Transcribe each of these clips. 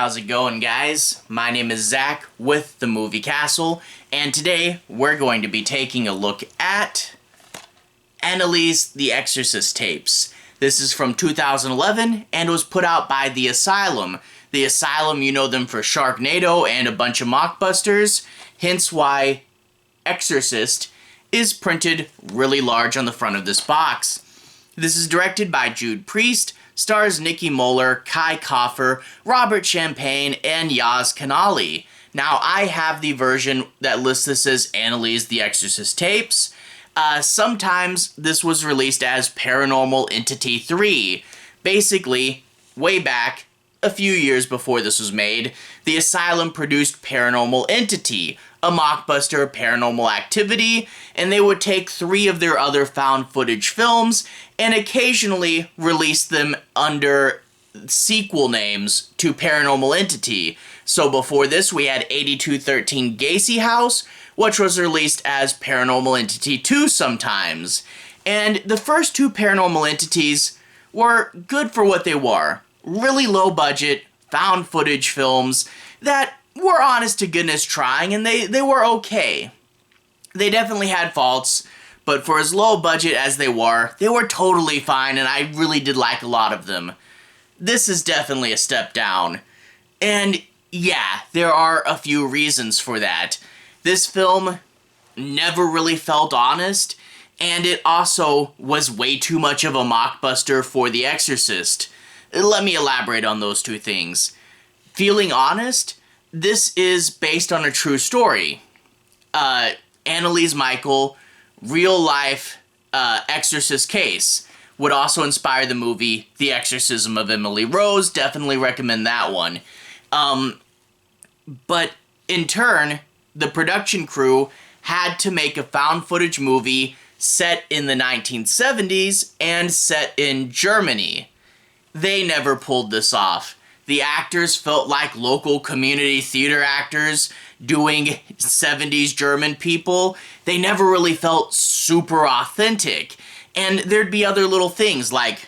how's it going, guys? My name is Zach with the Movie Castle, and today we're going to be taking a look at Anneliese, the Exorcist Tapes. This is from 2011 and was put out by the Asylum. The Asylum, you know them for Sharknado and a bunch of mockbusters, hence why Exorcist is printed really large on the front of this box. This is directed by Jude Prest, stars Nikki Muller, Cofer, Robert Shampain, and Yaz Canli. Now, I have the version that lists this as Anneliese, the Exorcist Tapes. Sometimes this was released as Paranormal Entity 3. Basically, way back, a few years before this was made, the Asylum produced Paranormal Entity, a mockbuster of paranormal activity, and they would take 3 of their other found footage films and occasionally release them under sequel names to Paranormal Entity. So before this, we had 8213 Gacy House, which was released as Paranormal Entity 2 sometimes. And the first 2 Paranormal Entities were good for what they were. Really low budget, found footage films that were honest to goodness trying, and they were okay. They definitely had faults, but for as low budget as they were totally fine, and I really did like a lot of them. This is definitely a step down. And yeah, there are a few reasons for that. This film never really felt honest, and it also was way too much of a mockbuster for The Exorcist. Let me elaborate on those 2 things. Feeling honest, this is based on a true story. Anneliese Michael, real-life Exorcist case, would also inspire the movie The Exorcism of Emily Rose. Definitely recommend that one. But in turn, the production crew had to make a found footage movie set in the 1970s and set in Germany. They never pulled this off. The actors felt like local community theater actors doing 70s German people. They never really felt super authentic. And there'd be other little things like,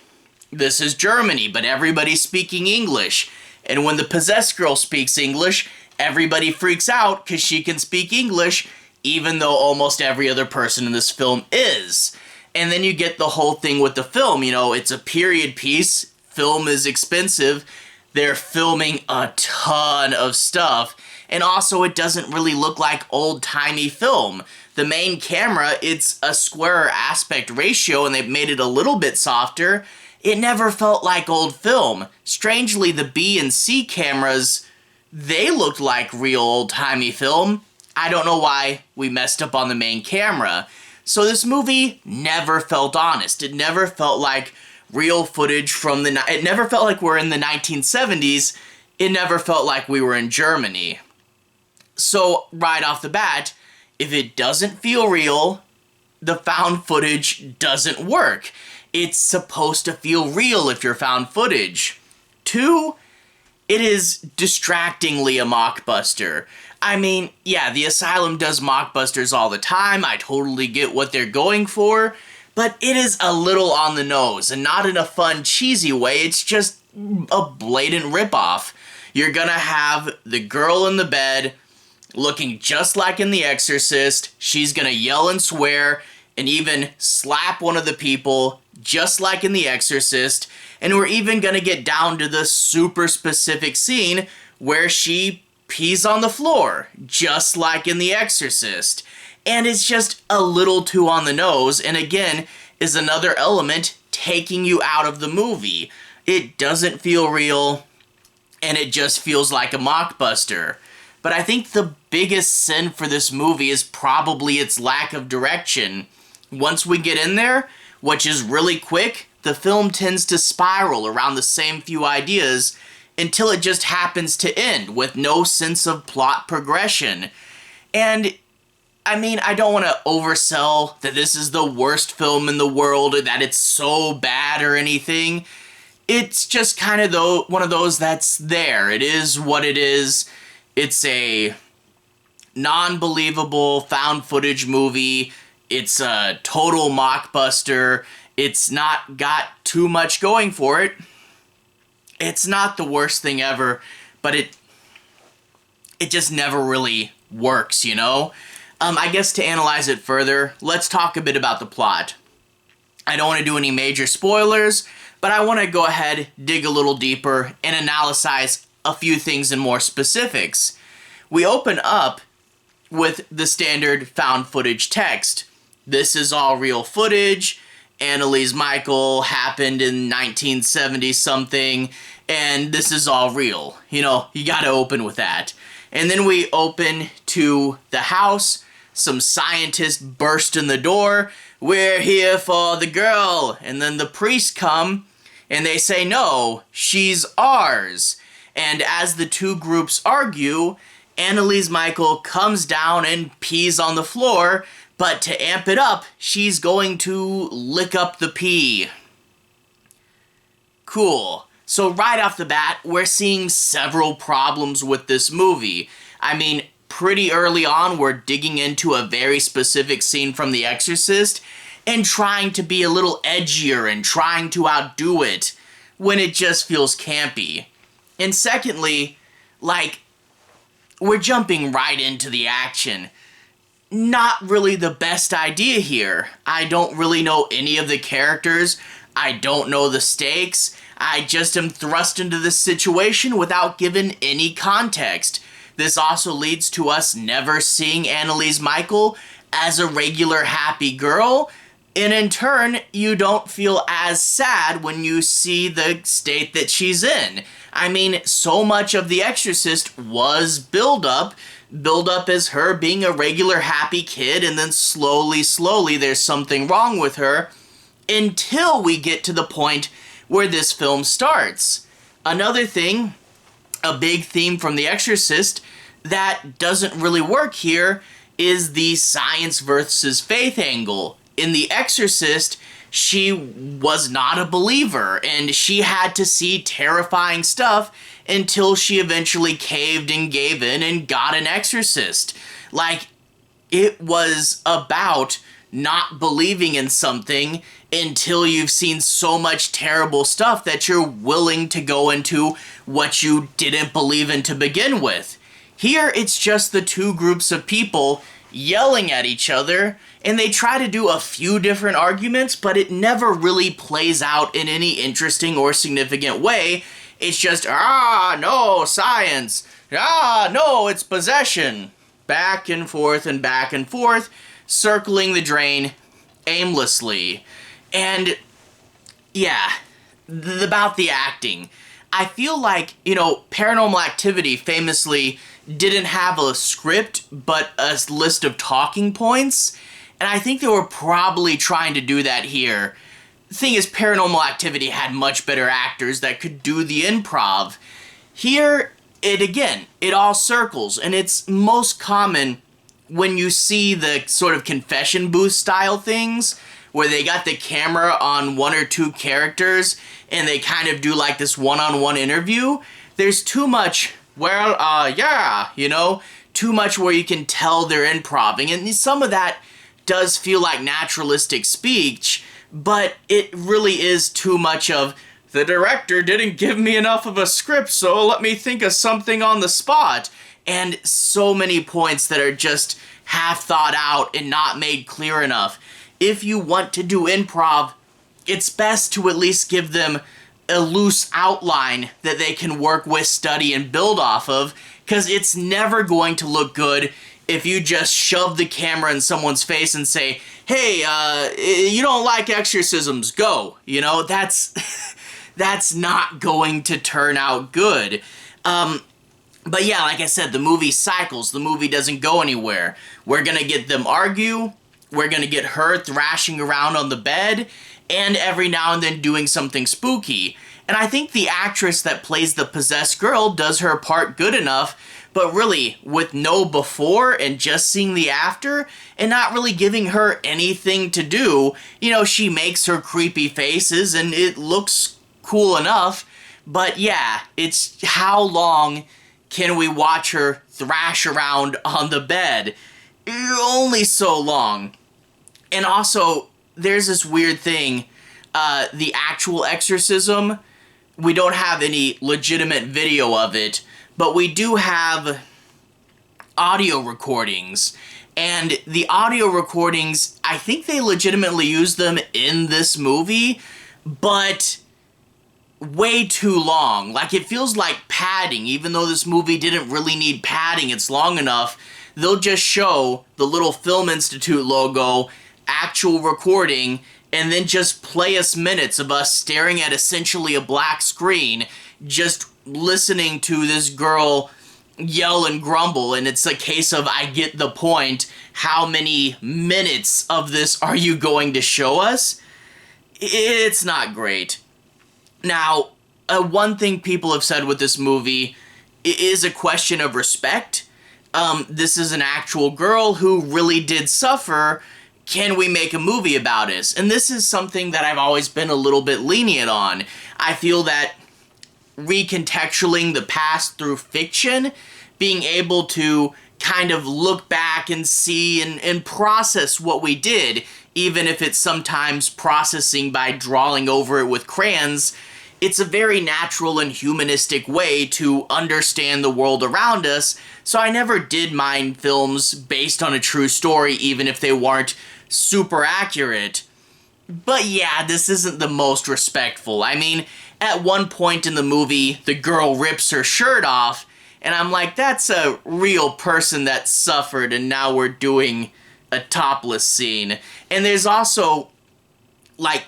this is Germany, but everybody's speaking English. And when the possessed girl speaks English, everybody freaks out because she can speak English, even though almost every other person in this film is. And then you get the whole thing with the film. You know, it's a period piece. Film is expensive. They're filming a ton of stuff, and also it doesn't really look like old-timey film. The main camera, it's a squarer aspect ratio, and they've made it a little bit softer. It never felt like old film. Strangely, the B and C cameras, they looked like real old-timey film. I don't know why we messed up on the main camera. So this movie never felt honest. It never felt like real footage from it never felt like we're in the 1970s. It never felt like we were in Germany. So right off the bat, if it doesn't feel real, the found footage doesn't work. It's supposed to feel real if you're found footage. 2, it is distractingly a mockbuster. I mean, yeah, the Asylum does mockbusters all the time. I totally get what they're going for. But it is a little on the nose, and not in a fun, cheesy way. It's just a blatant ripoff. You're gonna have the girl in the bed looking just like in The Exorcist. She's gonna yell and swear and even slap one of the people just like in The Exorcist. And we're even gonna get down to the super specific scene where she pees on the floor, just like in The Exorcist. And it's just a little too on the nose, and again, is another element taking you out of the movie. It doesn't feel real, and it just feels like a mockbuster. But I think the biggest sin for this movie is probably its lack of direction. Once we get in there, which is really quick, the film tends to spiral around the same few ideas until it just happens to end with no sense of plot progression. And I mean, I don't want to oversell that this is the worst film in the world or that it's so bad or anything. It's just kind of one of those that's there. It is what it is. It's a non-believable found footage movie. It's a total mockbuster. It's not got too much going for it. It's not the worst thing ever, but it just never really works, you know? I guess to analyze it further, let's talk a bit about the plot. I don't want to do any major spoilers, but I want to go ahead, dig a little deeper, and analyze a few things in more specifics. We open up with the standard found footage text. This is all real footage. Anneliese Michael happened in 1970 something, and this is all real. You know, you gotta open with that. And then we open to the house. Some scientists burst in the door. We're here for the girl. And then the priests come and they say, no, she's ours. And as the two groups argue, Anneliese Michael comes down and pees on the floor, but to amp it up, she's going to lick up the pee. Cool. So right off the bat, we're seeing several problems with this movie. I mean, pretty early on, we're digging into a very specific scene from The Exorcist and trying to be a little edgier and trying to outdo it when it just feels campy. And secondly, like, we're jumping right into the action. Not really the best idea here. I don't really know any of the characters. I don't know the stakes. I just am thrust into this situation without given any context. This also leads to us never seeing Anneliese Michael as a regular happy girl, and in turn, you don't feel as sad when you see the state that she's in. I mean, so much of The Exorcist was build-up as her being a regular happy kid, and then slowly there's something wrong with her, until we get to the point where this film starts. Another thing, a big theme from The Exorcist that doesn't really work here is the science versus faith angle. In The Exorcist, she was not a believer, and she had to see terrifying stuff until she eventually caved and gave in and got an exorcist. Like, it was about not believing in something until you've seen so much terrible stuff that you're willing to go into what you didn't believe in to begin with. Here, it's just the two groups of people yelling at each other, and they try to do a few different arguments, but it never really plays out in any interesting or significant way. It's just, no, science. No, it's possession. Back and forth, circling the drain aimlessly. And, yeah, about the acting. I feel like, Paranormal Activity famously didn't have a script, but a list of talking points, and I think they were probably trying to do that here. The thing is, Paranormal Activity had much better actors that could do the improv. Here, it all circles, and it's most common when you see the sort of confession booth style things, where they got the camera on one or two characters, and they kind of do like this one-on-one interview. There's too much, too much where you can tell they're improving, and some of that does feel like naturalistic speech, but it really is too much of, the director didn't give me enough of a script, so let me think of something on the spot, and so many points that are just half thought out and not made clear enough. If you want to do improv, it's best to at least give them a loose outline that they can work with, study, and build off of, because it's never going to look good if you just shove the camera in someone's face and say, hey, you don't like exorcisms, go. That's not going to turn out good. But yeah, like I said, the movie cycles. The movie doesn't go anywhere. We're gonna get them argue, we're gonna get her thrashing around on the bed, and every now and then doing something spooky. And I think the actress that plays the possessed girl does her part good enough, but really, with no before and just seeing the after, and not really giving her anything to do, she makes her creepy faces, and it looks cool enough, but yeah, it's how long can we watch her thrash around on the bed? Only so long. And also, there's this weird thing, the actual exorcism, we don't have any legitimate video of it, but we do have audio recordings. And the audio recordings, I think they legitimately use them in this movie, but way too long. Like, it feels like padding, even though this movie didn't really need padding. It's long enough. They'll just show the little Film Institute logo, actual recording, and then just play us minutes of us staring at essentially a black screen, just listening to this girl yell and grumble, and it's a case of, I get the point, how many minutes of this are you going to show us? It's not great. Now, one thing people have said with this movie is a question of respect. This is an actual girl who really did suffer. Can we make a movie about this? And this is something that I've always been a little bit lenient on. I feel that recontextualing the past through fiction, being able to kind of look back and see and process what we did, even if it's sometimes processing by drawing over it with crayons, it's a very natural and humanistic way to understand the world around us, so I never did mind films based on a true story, even if they weren't super accurate. But yeah, this isn't the most respectful. I mean, at one point in the movie, the girl rips her shirt off, and I'm like, that's a real person that suffered, and now we're doing a topless scene. And there's also, like,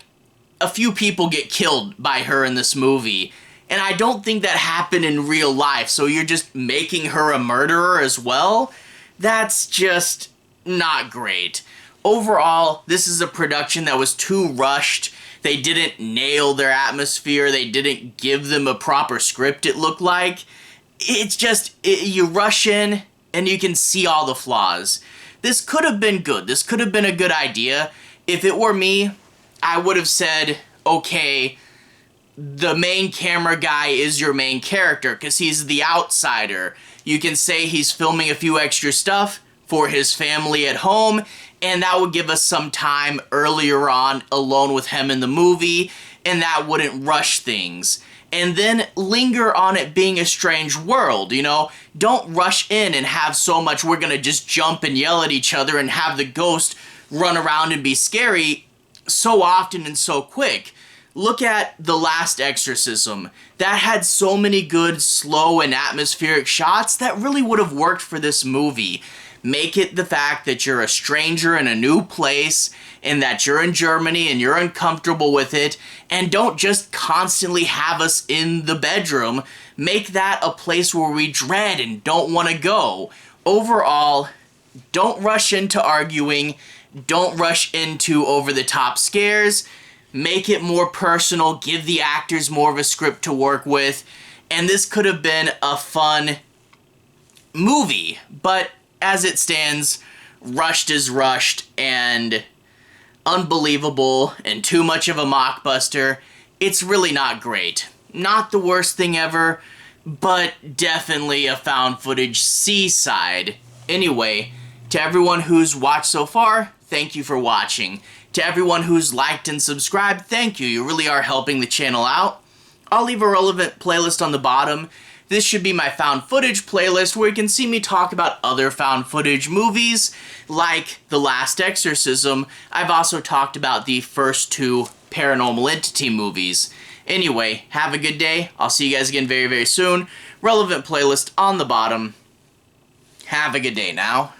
a few people get killed by her in this movie, and I don't think that happened in real life, so you're just making her a murderer as well? That's just not great. Overall, this is a production that was too rushed. They didn't nail their atmosphere. They didn't give them a proper script, it looked like. It's just, you rush in, and you can see all the flaws. This could have been good. This could have been a good idea. If it were me, I would have said, okay, the main camera guy is your main character, because he's the outsider. You can say he's filming a few extra stuff for his family at home, and that would give us some time earlier on alone with him in the movie, and that wouldn't rush things. And then linger on it being a strange world, you know? Don't rush in and have so much we're gonna just jump and yell at each other and have the ghost run around and be scary so often and so quick. Look at The Last Exorcism. That had so many good, slow, and atmospheric shots that really would have worked for this movie. Make it the fact that you're a stranger in a new place, and that you're in Germany and you're uncomfortable with it, and don't just constantly have us in the bedroom. Make that a place where we dread and don't want to go. Overall, don't rush into arguing. Don't rush into over-the-top scares. Make it more personal. Give the actors more of a script to work with. And this could have been a fun movie. But as it stands, rushed is rushed and unbelievable and too much of a mockbuster. It's really not great. Not the worst thing ever, but definitely a found footage C-side. Anyway, to everyone who's watched so far, thank you for watching. To everyone who's liked and subscribed, thank you. You really are helping the channel out. I'll leave a relevant playlist on the bottom. This should be my found footage playlist where you can see me talk about other found footage movies like The Last Exorcism. I've also talked about the first two Paranormal Entity movies. Anyway, have a good day. I'll see you guys again very, very soon. Relevant playlist on the bottom. Have a good day now.